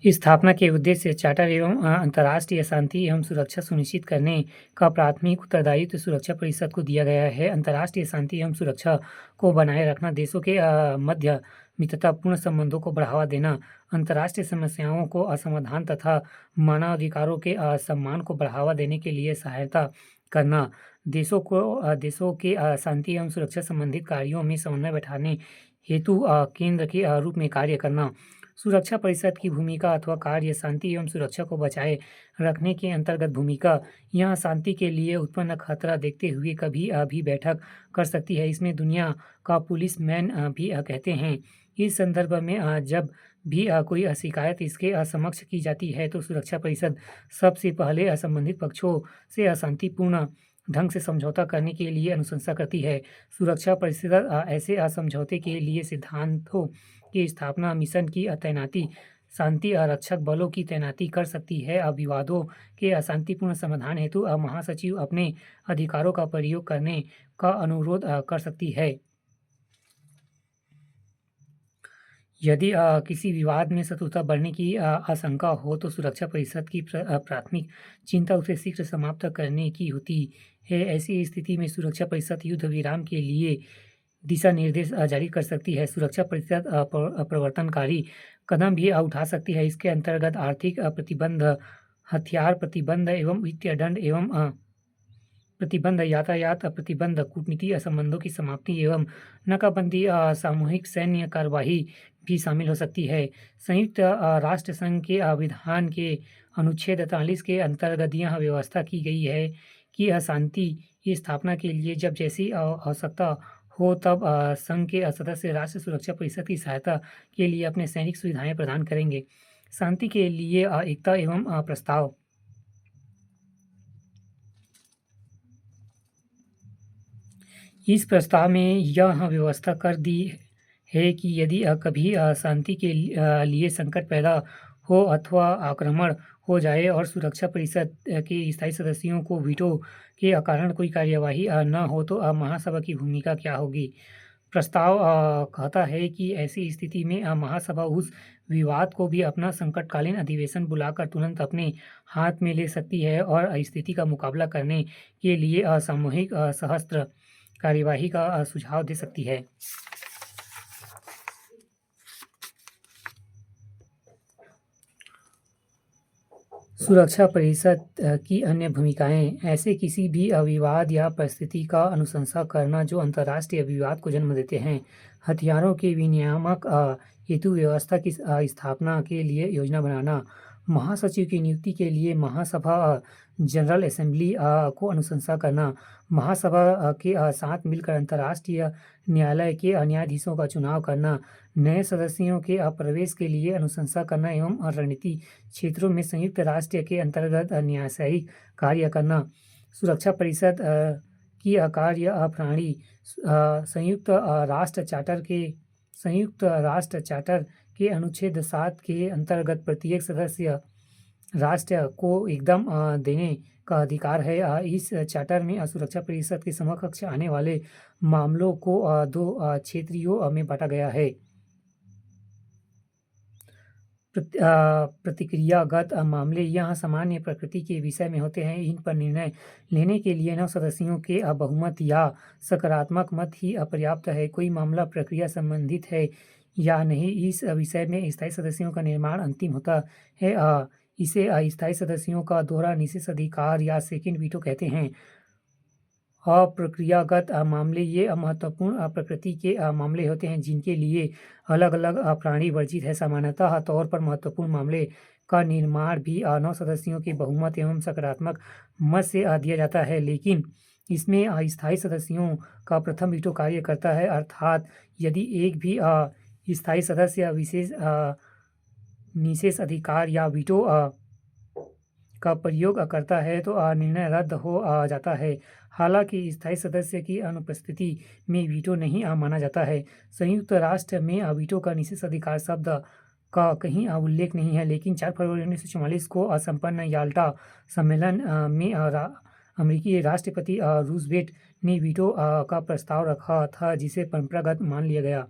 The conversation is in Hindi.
स्थापना के उद्देश्य चार्टर एवं अंतर्राष्ट्रीय शांति एवं सुरक्षा सुनिश्चित करने का प्राथमिक उत्तरदायित्व सुरक्षा परिषद को दिया गया है। अंतर्राष्ट्रीय शांति एवं सुरक्षा को बनाए रखना, देशों के मध्य मित्रतापूर्ण संबंधों को बढ़ावा देना, अंतर्राष्ट्रीय समस्याओं को समाधान तथा मानवाधिकारों के सम्मान को बढ़ावा देने के लिए सहायता करना, देशों के शांति एवं सुरक्षा संबंधित कार्यों में समन्वय बैठाने हेतु केंद्र के रूप में कार्य करना। सुरक्षा परिषद की भूमिका अथवा कार्य शांति एवं सुरक्षा को बचाए रखने के अंतर्गत भूमिका। यह शांति के लिए उत्पन्न खतरा देखते हुए कभी भी बैठक कर सकती है। इसमें दुनिया का पुलिस मैन भी कहते हैं। इस संदर्भ में जब भी कोई शिकायत इसके समक्ष की जाती है तो सुरक्षा परिषद सबसे पहले संबंधित पक्षों से शांतिपूर्ण ढंग से समझौता करने के लिए अनुशंसा करती है। सुरक्षा परिषद ऐसे समझौते के लिए सिद्धांतों की स्थापना, मिशन की तैनाती, शांति आरक्षक बलों की तैनाती कर सकती है। विवादों के शांतिपूर्ण समाधान हेतु महासचिव अपने अधिकारों का प्रयोग करने का अनुरोध कर सकती है। यदि किसी विवाद में शत्रुता बढ़ने की आशंका हो तो सुरक्षा परिषद की प्राथमिक चिंता उसे शीघ्र समाप्त करने की होती है। ऐसी स्थिति में सुरक्षा परिषद युद्ध विराम के लिए दिशा निर्देश जारी कर सकती है। सुरक्षा परिषद प्रवर्तनकारी कदम भी उठा सकती है। इसके अंतर्गत आर्थिक प्रतिबंध, हथियार प्रतिबंध एवं वित्तीय दंड एवं प्रतिबंध, यातायात प्रतिबंध, कूटनीतिक संबंधों की समाप्ति एवं नाकाबंदी, सामूहिक सैन्य कार्यवाही भी शामिल हो सकती है। संयुक्त राष्ट्र संघ के विधान के अनुच्छेद 43 के अंतर्गत यह व्यवस्था की गई है कि शांति की स्थापना के लिए जब जैसी आवश्यकता हो तब संघ के सदस्य राष्ट्र सुरक्षा परिषद की सहायता के लिए अपने सैनिक सुविधाएं प्रदान करेंगे। शांति के लिए एकता एवं प्रस्ताव। इस प्रस्ताव में यह व्यवस्था कर दी है कि यदि कभी शांति के लिए संकट पैदा हो अथवा आक्रमण हो जाए और सुरक्षा परिषद के स्थायी सदस्यों को वीटो के कारण कोई कार्यवाही न हो तो महासभा की भूमिका क्या होगी। प्रस्ताव कहता है कि ऐसी स्थिति में महासभा उस विवाद को भी अपना संकटकालीन अधिवेशन बुलाकर तुरंत अपने हाथ में ले सकती है और स्थिति का मुकाबला करने के लिए सामूहिक सशस्त्र कार्यवाही का सुझाव दे सकती है। सुरक्षा परिषद की अन्य भूमिकाएं। ऐसे किसी भी विवाद या परिस्थिति का अनुशंसा करना जो अंतर्राष्ट्रीय विवाद को जन्म देते हैं। हथियारों के विनियामक हेतु व्यवस्था की स्थापना के लिए योजना बनाना। महासचिव की नियुक्ति के लिए महासभा जनरल असेंबली को अनुशंसा करना। महासभा के साथ मिलकर अंतर्राष्ट्रीय न्यायालय के न्यायाधीशों का चुनाव करना। नए सदस्यों के प्रवेश के लिए अनुशंसा करना एवं रणनीति क्षेत्रों में संयुक्त राष्ट्र के अंतर्गत न्यायिक कार्य करना। सुरक्षा परिषद की कार्य प्रणाली। संयुक्त राष्ट्र चार्टर के अनुच्छेद 7 के अंतर्गत प्रत्येक सदस्य राष्ट्र को एकदम देने का अधिकार है। इस चार्टर में सुरक्षा परिषद के समकक्ष आने वाले मामलों को दो क्षेत्रों में बांटा गया है। प्रतिक्रियागत मामले। यह सामान्य प्रकृति के विषय में होते हैं। इन पर निर्णय लेने के लिए 9 सदस्यों के बहुमत या सकारात्मक मत ही पर्याप्त है। कोई मामला प्रक्रिया संबंधित है या नहीं, इस विषय में स्थायी सदस्यों का निर्माण अंतिम होता है। इसे स्थायी सदस्यों का दोहरा निषेधाधिकार या सेकंड वीटो कहते हैं। अप्रक्रियागत मामले। ये महत्वपूर्ण प्रकृति के मामले होते हैं जिनके लिए अलग अलग प्राणी वर्जित है। सामान्यतः तौर पर महत्वपूर्ण मामले का निर्माण भी 9 सदस्यों के बहुमत एवं सकारात्मक मत से दिया जाता है, लेकिन इसमें स्थायी सदस्यों का प्रथम वीटो कार्य करता है। अर्थात यदि एक भी स्थायी सदस्य निषेध अधिकार या वीटो का प्रयोग करता है तो निर्णय रद्द हो जाता है। हालांकि स्थायी सदस्य की अनुपस्थिति में वीटो नहीं माना जाता है। संयुक्त राष्ट्र में वीटो का निषेधाधिकार शब्द का कहीं उल्लेख नहीं है, लेकिन 4 फरवरी 1944 को संपन्न याल्टा सम्मेलन में अमेरिकी राष्ट्रपति रूजवेल्ट ने वीटो का प्रस्ताव रखा था, जिसे परंपरागत मान लिया गया।